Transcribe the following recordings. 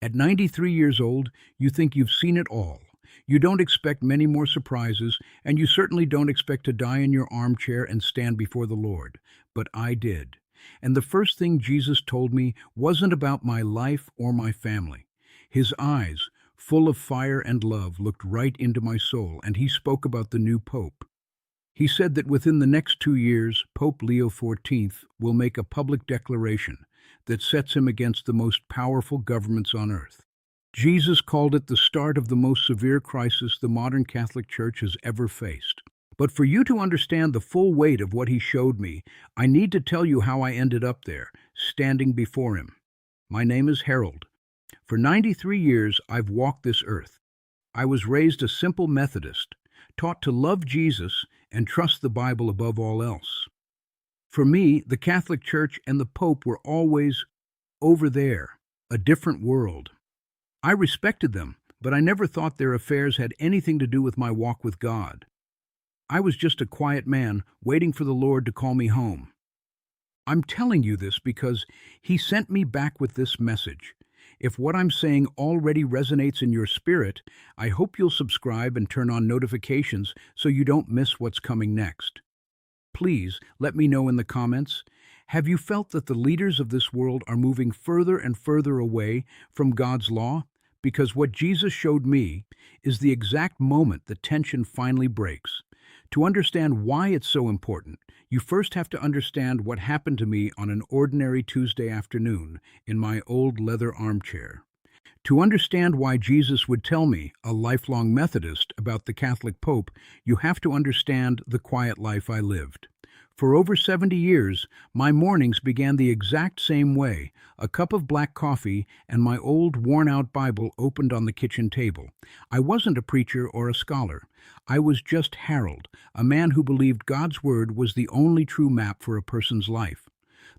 At 93 years old, you think you've seen it all. You don't expect many more surprises, and you certainly don't expect to die in your armchair and stand before the Lord. But I did. And the first thing Jesus told me wasn't about my life or my family. His eyes, full of fire and love, looked right into my soul, and he spoke about the new Pope. He said that within the next 2 years, Pope Leo XIV will make a public declaration that sets him against the most powerful governments on earth. Jesus called it the start of the most severe crisis the modern Catholic Church has ever faced. But for you to understand the full weight of what he showed me, I need to tell you how I ended up there, standing before him. My name is Harold. For 93 years, I've walked this earth. I was raised a simple Methodist, taught to love Jesus and trust the Bible above all else. For me, the Catholic Church and the Pope were always over there, a different world. I respected them, but I never thought their affairs had anything to do with my walk with God. I was just a quiet man waiting for the Lord to call me home. I'm telling you this because he sent me back with this message. If what I'm saying already resonates in your spirit, I hope you'll subscribe and turn on notifications so you don't miss what's coming next. Please let me know in the comments, have you felt that the leaders of this world are moving further and further away from God's law? Because what Jesus showed me is the exact moment the tension finally breaks. To understand why it's so important, you first have to understand what happened to me on an ordinary Tuesday afternoon in my old leather armchair. To understand why Jesus would tell me, a lifelong Methodist, about the Catholic Pope, you have to understand the quiet life I lived. For over 70 years, my mornings began the exact same way, a cup of black coffee and my old worn-out Bible opened on the kitchen table. I wasn't a preacher or a scholar. I was just Harold, a man who believed God's Word was the only true map for a person's life.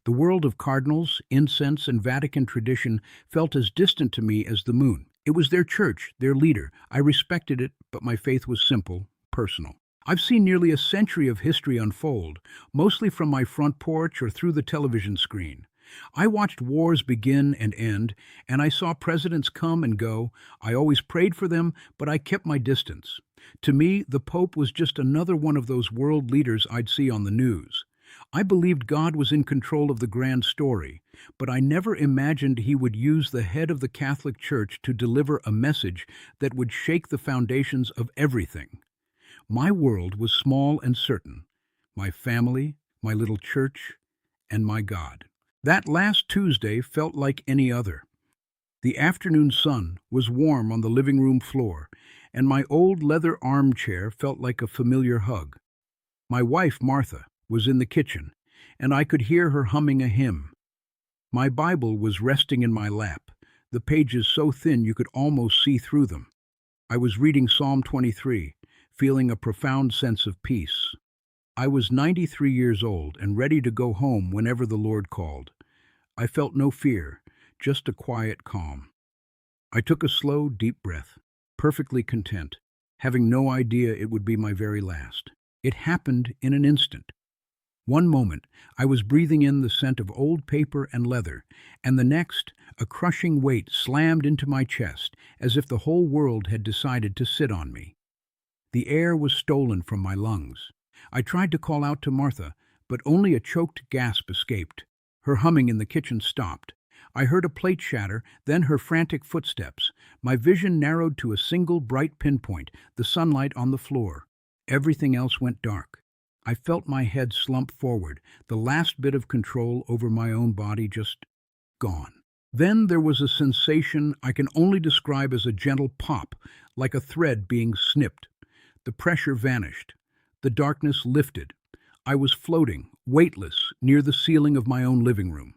The world of cardinals, incense, and Vatican tradition felt as distant to me as the moon. It was their church, their leader. I respected it, but my faith was simple, personal. I've seen nearly a century of history unfold, mostly from my front porch or through the television screen. I watched wars begin and end, and I saw presidents come and go. I always prayed for them, but I kept my distance. To me, the Pope was just another one of those world leaders I'd see on the news. I believed God was in control of the grand story, but I never imagined he would use the head of the Catholic Church to deliver a message that would shake the foundations of everything. My world was small and certain. My family, my little church, and my God. That last Tuesday felt like any other. The afternoon sun was warm on the living room floor, and my old leather armchair felt like a familiar hug. My wife, Martha, was in the kitchen, and I could hear her humming a hymn. My Bible was resting in my lap, the pages so thin you could almost see through them. I was reading Psalm 23, feeling a profound sense of peace. I was 93 years old and ready to go home whenever the Lord called. I felt no fear, just a quiet calm. I took a slow, deep breath, perfectly content, having no idea it would be my very last. It happened in an instant. One moment, I was breathing in the scent of old paper and leather, and the next, a crushing weight slammed into my chest, as if the whole world had decided to sit on me. The air was stolen from my lungs. I tried to call out to Martha, but only a choked gasp escaped. Her humming in the kitchen stopped. I heard a plate shatter, then her frantic footsteps. My vision narrowed to a single bright pinpoint, the sunlight on the floor. Everything else went dark. I felt my head slump forward, the last bit of control over my own body just gone. Then there was a sensation I can only describe as a gentle pop, like a thread being snipped. The pressure vanished. The darkness lifted. I was floating, weightless, near the ceiling of my own living room.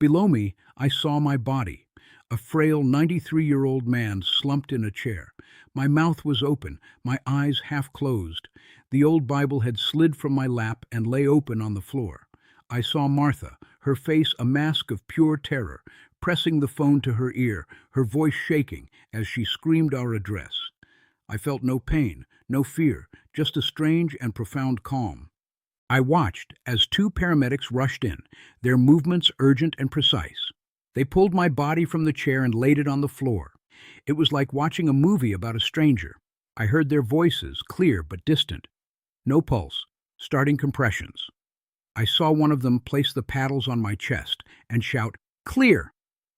Below me, I saw my body, a frail 93-year-old man slumped in a chair. My mouth was open, my eyes half closed. The old Bible had slid from my lap and lay open on the floor. I saw Martha, her face a mask of pure terror, pressing the phone to her ear, her voice shaking as she screamed our address. I felt no pain, no fear, just a strange and profound calm. I watched as two paramedics rushed in, their movements urgent and precise. They pulled my body from the chair and laid it on the floor. It was like watching a movie about a stranger. I heard their voices, clear but distant. No pulse. Starting compressions. I saw one of them place the paddles on my chest and shout, "Clear!"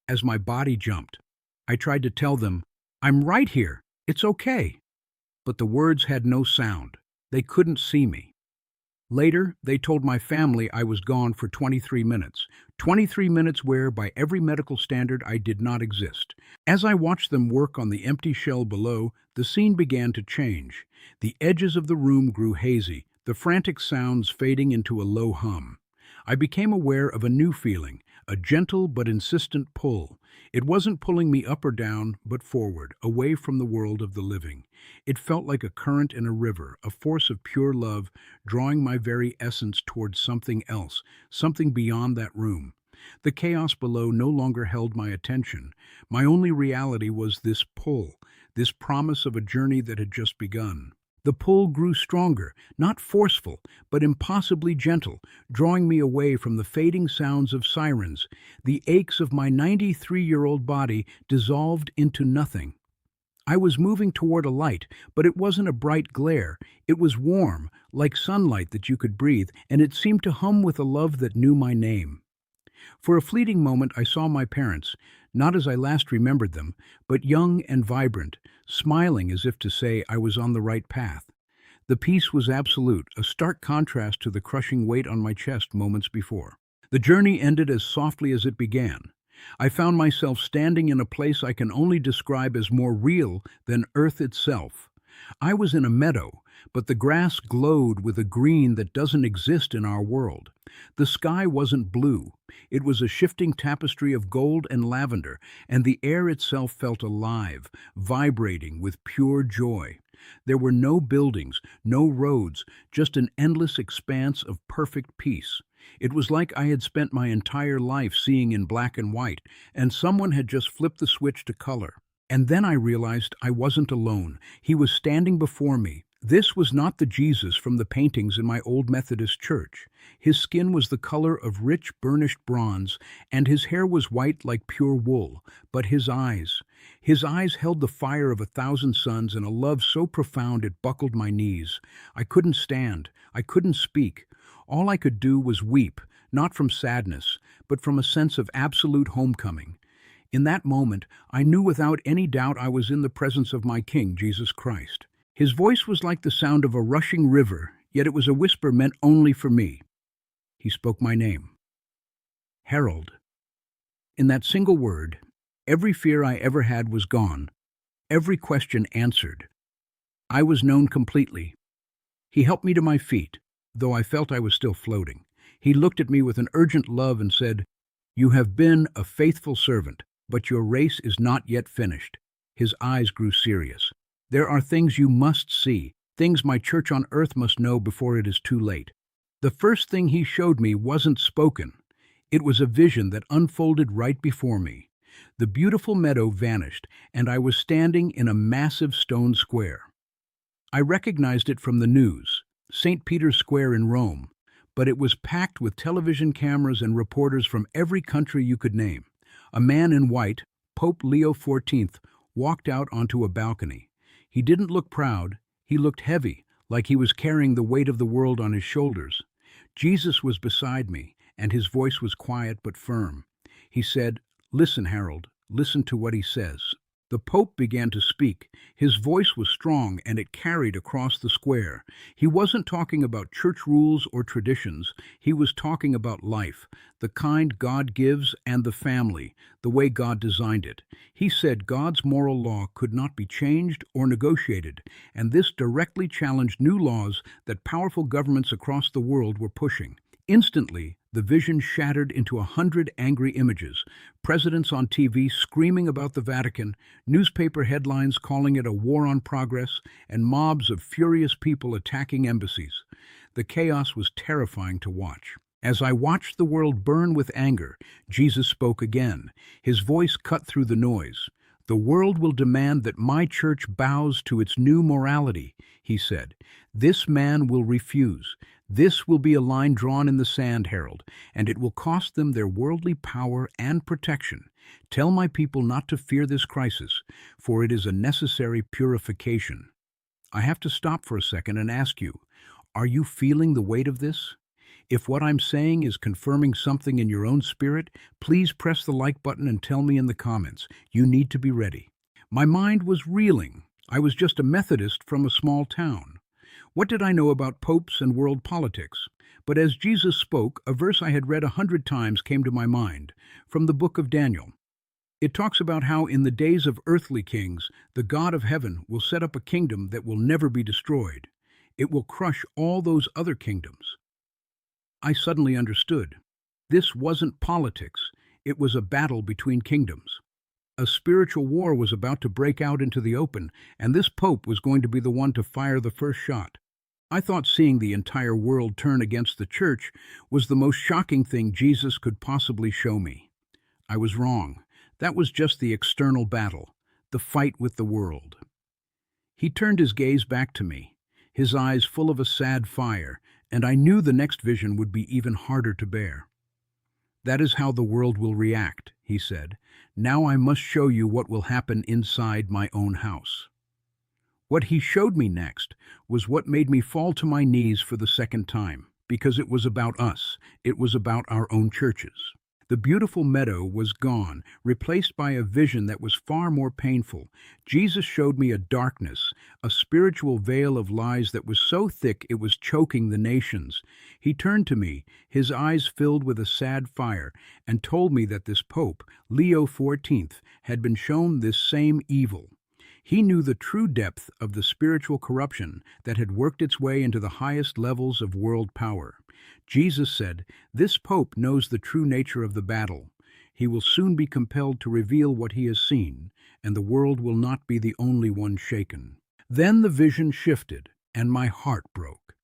as my body jumped. I tried to tell them, "I'm right here. It's okay." But the words had no sound. They couldn't see me. Later, they told my family I was gone for 23 minutes. 23 minutes where, by every medical standard, I did not exist. As I watched them work on the empty shell below, the scene began to change. The edges of the room grew hazy, the frantic sounds fading into a low hum. I became aware of a new feeling, a gentle but insistent pull. It wasn't pulling me up or down, but forward, away from the world of the living. It felt like a current in a river, a force of pure love, drawing my very essence towards something else, something beyond that room. The chaos below no longer held my attention. My only reality was this pull, this promise of a journey that had just begun. The pull grew stronger, not forceful, but impossibly gentle, drawing me away from the fading sounds of sirens. The aches of my 93-year-old body dissolved into nothing. I was moving toward a light, but it wasn't a bright glare. It was warm, like sunlight that you could breathe, and it seemed to hum with a love that knew my name. For a fleeting moment I saw my parents, not as I last remembered them, but young and vibrant, smiling as if to say I was on the right path. The peace was absolute, a stark contrast to the crushing weight on my chest moments before. The journey ended as softly as it began. I found myself standing in a place I can only describe as more real than Earth itself. I was in a meadow, but the grass glowed with a green that doesn't exist in our world. The sky wasn't blue. It was a shifting tapestry of gold and lavender, and the air itself felt alive, vibrating with pure joy. There were no buildings, no roads, just an endless expanse of perfect peace. It was like I had spent my entire life seeing in black and white, and someone had just flipped the switch to color. And then I realized I wasn't alone. He was standing before me. This was not the Jesus from the paintings in my old Methodist church. His skin was the color of rich burnished bronze, and his hair was white like pure wool. But his eyes held the fire of 1,000 suns and a love so profound it buckled my knees. I couldn't stand. I couldn't speak. All I could do was weep, not from sadness, but from a sense of absolute homecoming. In that moment, I knew without any doubt I was in the presence of my King, Jesus Christ. His voice was like the sound of a rushing river, yet it was a whisper meant only for me. He spoke my name. Harold. In that single word, every fear I ever had was gone, every question answered. I was known completely. He helped me to my feet, though I felt I was still floating. He looked at me with an urgent love and said, "You have been a faithful servant, but your race is not yet finished." His eyes grew serious. "There are things you must see, things my church on earth must know before it is too late." The first thing he showed me wasn't spoken. It was a vision that unfolded right before me. The beautiful meadow vanished, and I was standing in a massive stone square. I recognized it from the news, St. Peter's Square in Rome, but it was packed with television cameras and reporters from every country you could name. A man in white, Pope Leo XIV, walked out onto a balcony. He didn't look proud, he looked heavy, like he was carrying the weight of the world on his shoulders. Jesus was beside me, and his voice was quiet but firm. He said, "Listen, Harold, listen to what he says." The Pope began to speak. His voice was strong, and it carried across the square. He wasn't talking about church rules or traditions. He was talking about life, the kind God gives, and the family, the way God designed it. He said God's moral law could not be changed or negotiated, and this directly challenged new laws that powerful governments across the world were pushing. Instantly, the vision shattered into 100 angry images, presidents on TV screaming about the Vatican, newspaper headlines calling it a war on progress, and mobs of furious people attacking embassies. The chaos was terrifying to watch. As I watched the world burn with anger, Jesus spoke again. His voice cut through the noise. The world will demand that my church bows to its new morality, he said. This man will refuse. This will be a line drawn in the sand, Harold, and it will cost them their worldly power and protection. Tell my people not to fear this crisis, for it is a necessary purification. I have to stop for a second and ask you, are you feeling the weight of this? If what I'm saying is confirming something in your own spirit, please press the like button and tell me in the comments. You need to be ready. My mind was reeling. I was just a Methodist from a small town. What did I know about popes and world politics? But as Jesus spoke, a verse I had read 100 times came to my mind, from the book of Daniel. It talks about how in the days of earthly kings, the God of heaven will set up a kingdom that will never be destroyed. It will crush all those other kingdoms. I suddenly understood. This wasn't politics. It was a battle between kingdoms. A spiritual war was about to break out into the open, and this pope was going to be the one to fire the first shot. I thought seeing the entire world turn against the church was the most shocking thing Jesus could possibly show me. I was wrong. That was just the external battle, the fight with the world. He turned his gaze back to me, his eyes full of a sad fire, and I knew the next vision would be even harder to bear. That is how the world will react, he said. Now I must show you what will happen inside my own house. What he showed me next was what made me fall to my knees for the second time, because it was about us. It was about our own churches. The beautiful meadow was gone, replaced by a vision that was far more painful. Jesus showed me a darkness, a spiritual veil of lies that was so thick it was choking the nations. He turned to me, his eyes filled with a sad fire, and told me that this Pope, Leo XIV, had been shown this same evil. He knew the true depth of the spiritual corruption that had worked its way into the highest levels of world power. Jesus said, "This Pope knows the true nature of the battle. He will soon be compelled to reveal what he has seen, and the world will not be the only one shaken." Then the vision shifted, and my heart broke.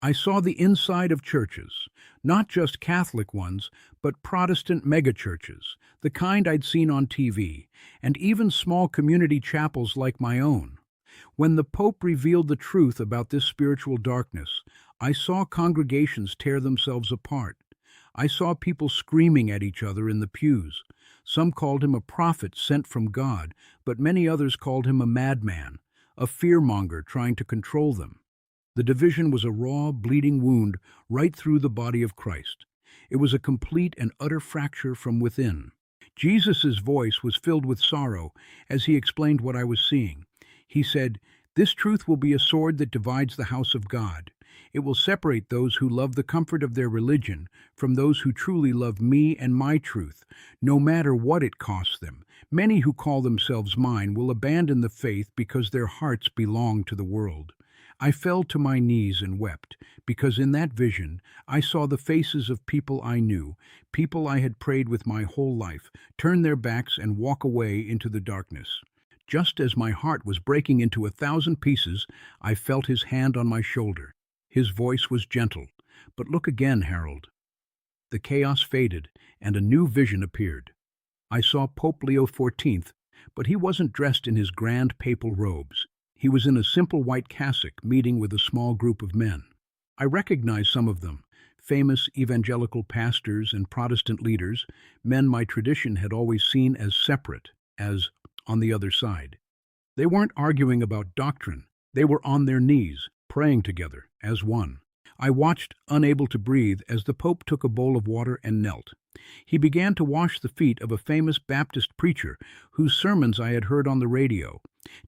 I saw the inside of churches, not just Catholic ones, but Protestant megachurches, the kind I'd seen on TV, and even small community chapels like my own. When the Pope revealed the truth about this spiritual darkness, I saw congregations tear themselves apart. I saw people screaming at each other in the pews. Some called him a prophet sent from God, but many others called him a madman, a fearmonger trying to control them. The division was a raw, bleeding wound right through the body of Christ. It was a complete and utter fracture from within. Jesus' voice was filled with sorrow as he explained what I was seeing. He said, "This truth will be a sword that divides the house of God. It will separate those who love the comfort of their religion from those who truly love me and my truth, no matter what it costs them. Many who call themselves mine will abandon the faith because their hearts belong to the world." I fell to my knees and wept, because in that vision I saw the faces of people I knew, people I had prayed with my whole life, turn their backs and walk away into the darkness. Just as my heart was breaking into 1,000 pieces, I felt his hand on my shoulder. His voice was gentle. "But look again, Harold." The chaos faded, and a new vision appeared. I saw Pope Leo XIV, but he wasn't dressed in his grand papal robes. He was in a simple white cassock, meeting with a small group of men. I recognized some of them, famous evangelical pastors and Protestant leaders, men my tradition had always seen as separate, as on the other side. They weren't arguing about doctrine. They were on their knees, praying together, as one. I watched, unable to breathe, as the Pope took a bowl of water and knelt. He began to wash the feet of a famous Baptist preacher whose sermons I had heard on the radio.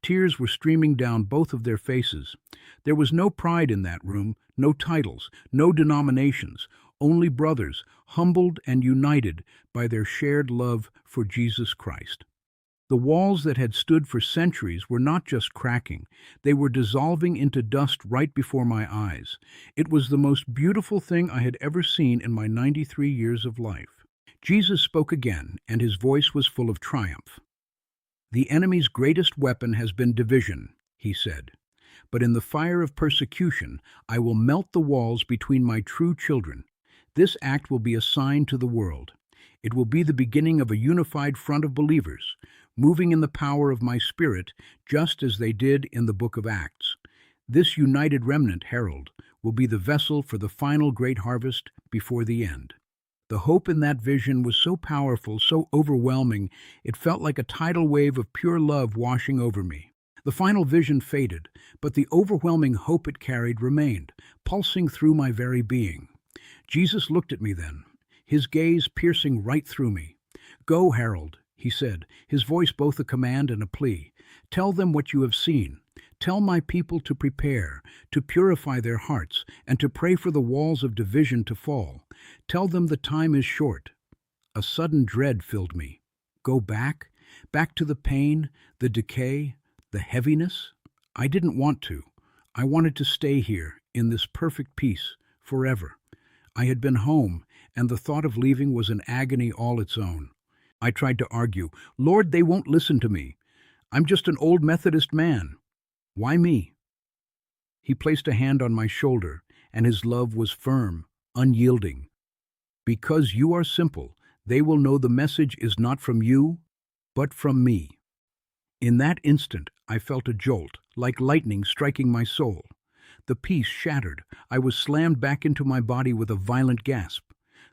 Tears were streaming down both of their faces. There was no pride in that room, no titles, no denominations, only brothers, humbled and united by their shared love for Jesus Christ. The walls that had stood for centuries were not just cracking, they were dissolving into dust right before my eyes. It was the most beautiful thing I had ever seen in my 93 years of life. Jesus spoke again, and his voice was full of triumph. "The enemy's greatest weapon has been division," he said. "But in the fire of persecution, I will melt the walls between my true children. This act will be a sign to the world. It will be the beginning of a unified front of believers. moving in the power of my spirit, just as they did in the book of Acts. This united remnant, Harold, will be the vessel for the final great harvest before the end. The hope in that vision was so powerful, so overwhelming, it felt like a tidal wave of pure love washing over me. The final vision faded, but the overwhelming hope it carried remained, pulsing through my very being. Jesus looked at me then, his gaze piercing right through me. "Go, Harold," he said, his voice both a command and a plea. "Tell them what you have seen. Tell my people to prepare, to purify their hearts, and to pray for the walls of division to fall. Tell them the time is short." A sudden dread filled me. Go back? Back to the pain, the decay, the heaviness? I didn't want to. I wanted to stay here, in this perfect peace, forever. I had been home, and the thought of leaving was an agony all its own. I tried to argue, "Lord, they won't listen to me. I'm just an old Methodist man. Why me?" He placed a hand on my shoulder, and his love was firm, unyielding. "Because you are simple, they will know the message is not from you, but from me." In that instant, I felt a jolt, like lightning striking my soul. The peace shattered. I was slammed back into my body with a violent gasp.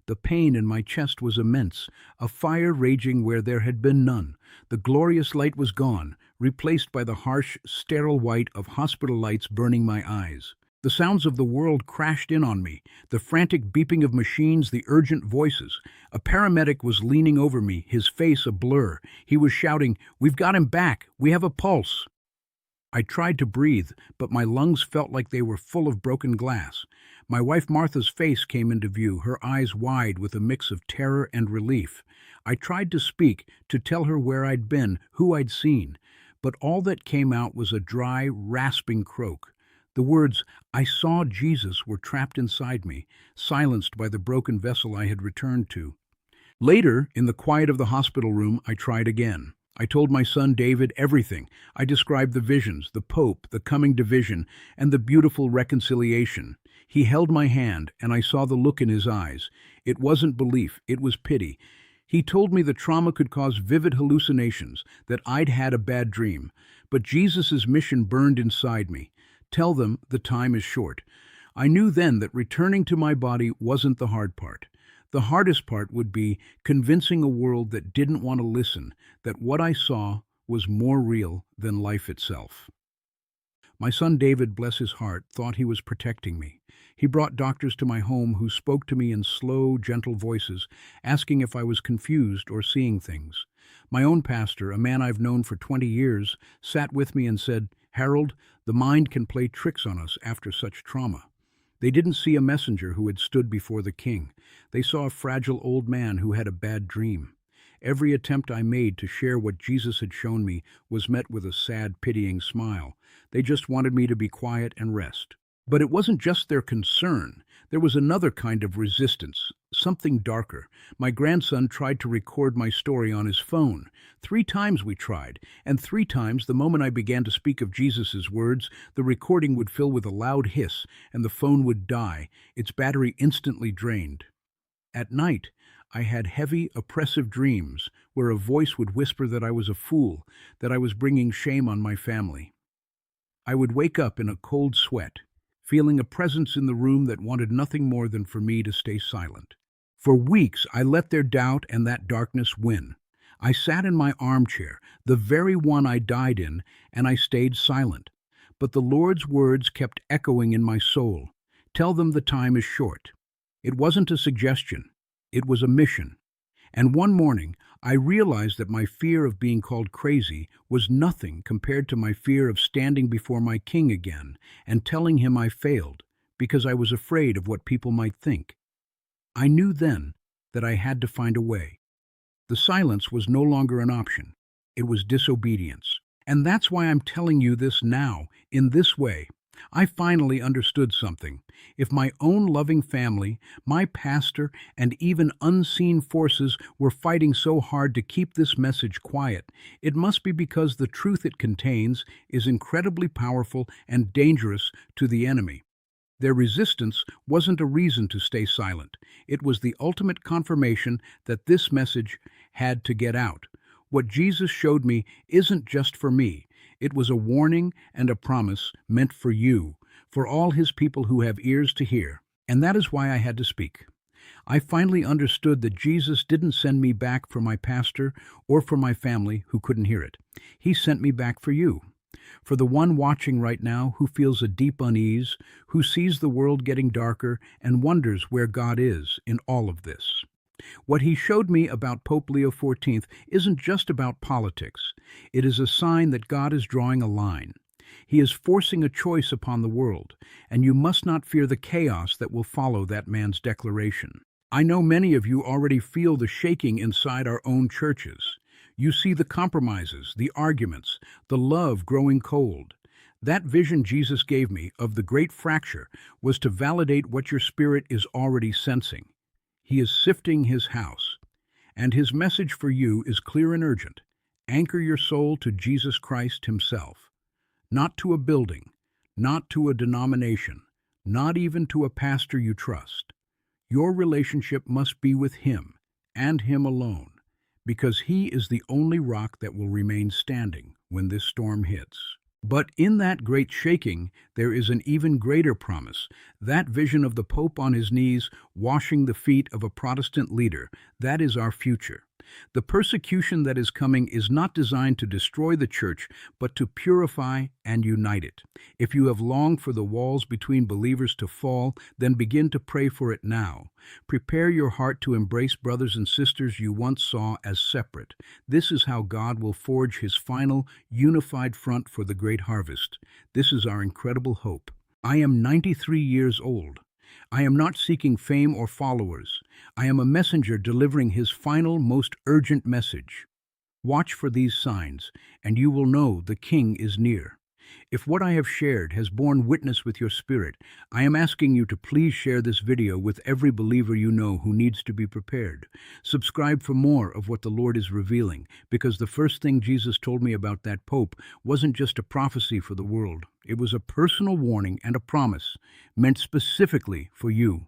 The pain in my chest was immense, a fire raging where there had been none. The glorious light was gone, replaced by the harsh, sterile white of hospital lights burning my eyes. The sounds of the world crashed in on me, the frantic beeping of machines, the urgent voices. A paramedic was leaning over me, his face a blur. He was shouting, "We've got him back! We have a pulse!" I tried to breathe, but my lungs felt like they were full of broken glass. My wife Martha's face came into view, her eyes wide with a mix of terror and relief. I tried to speak, to tell her where I'd been, who I'd seen, but all that came out was a dry, rasping croak. The words, "I saw Jesus," were trapped inside me, silenced by the broken vessel I had returned to. Later, in the quiet of the hospital room, I tried again. I told my son David everything. I described the visions, the Pope, the coming division, and the beautiful reconciliation. He held my hand, and I saw the look in his eyes. It wasn't belief, it was pity. He told me the trauma could cause vivid hallucinations, that I'd had a bad dream. But Jesus' mission burned inside me. Tell them the time is short. I knew then that returning to my body wasn't the hard part. The hardest part would be convincing a world that didn't want to listen, that what I saw was more real than life itself. My son David, bless his heart, thought he was protecting me. He brought doctors to my home who spoke to me in slow, gentle voices, asking if I was confused or seeing things. My own pastor, a man I've known for 20 years, sat with me and said, "Harold, the mind can play tricks on us after such trauma." They didn't see a messenger who had stood before the king. They saw a fragile old man who had a bad dream. Every attempt I made to share what Jesus had shown me was met with a sad, pitying smile. They just wanted me to be quiet and rest. But it wasn't just their concern. There was another kind of resistance, something darker. My grandson tried to record my story on his phone. 3 times we tried, and 3 times the moment I began to speak of Jesus' words, the recording would fill with a loud hiss, and the phone would die, its battery instantly drained. At night, I had heavy, oppressive dreams where a voice would whisper that I was a fool, that I was bringing shame on my family. I would wake up in a cold sweat, feeling a presence in the room that wanted nothing more than for me to stay silent. For weeks, I let their doubt and that darkness win. I sat in my armchair, the very one I died in, and I stayed silent. But the Lord's words kept echoing in my soul. Tell them the time is short. It wasn't a suggestion. It was a mission. And one morning, I realized that my fear of being called crazy was nothing compared to my fear of standing before my king again and telling him I failed because I was afraid of what people might think. I knew then that I had to find a way. The silence was no longer an option. It was disobedience. And that's why I'm telling you this now, in this way. I finally understood something. If my own loving family, my pastor, and even unseen forces were fighting so hard to keep this message quiet, it must be because the truth it contains is incredibly powerful and dangerous to the enemy. Their resistance wasn't a reason to stay silent. It was the ultimate confirmation that this message had to get out. What Jesus showed me isn't just for me. It was a warning and a promise meant for you, for all his people who have ears to hear. And that is why I had to speak. I finally understood that Jesus didn't send me back for my pastor or for my family who couldn't hear it. He sent me back for you. For the one watching right now who feels a deep unease, who sees the world getting darker and wonders where God is in all of this. What he showed me about Pope Leo XIV isn't just about politics. It is a sign that God is drawing a line. He is forcing a choice upon the world, and you must not fear the chaos that will follow that man's declaration. I know many of you already feel the shaking inside our own churches. You see the compromises, the arguments, the love growing cold. That vision Jesus gave me of the great fracture was to validate what your spirit is already sensing. He is sifting his house, and his message for you is clear and urgent. Anchor your soul to Jesus Christ himself, not to a building, not to a denomination, not even to a pastor you trust. Your relationship must be with him, and him alone, because he is the only rock that will remain standing when this storm hits. But in that great shaking, there is an even greater promise. That vision of the Pope on his knees, washing the feet of a Protestant leader, that is our future. The persecution that is coming is not designed to destroy the church, but to purify and unite it. If you have longed for the walls between believers to fall, then begin to pray for it now. Prepare your heart to embrace brothers and sisters you once saw as separate. This is how God will forge his final, unified front for the great harvest. This is our incredible hope. I am 93 years old. I am not seeking fame or followers. I am a messenger delivering his final, most urgent message. Watch for these signs, and you will know the King is near. If what I have shared has borne witness with your spirit, I am asking you to please share this video with every believer you know who needs to be prepared. Subscribe for more of what the Lord is revealing, because the first thing Jesus told me about that Pope wasn't just a prophecy for the world. It was a personal warning and a promise meant specifically for you.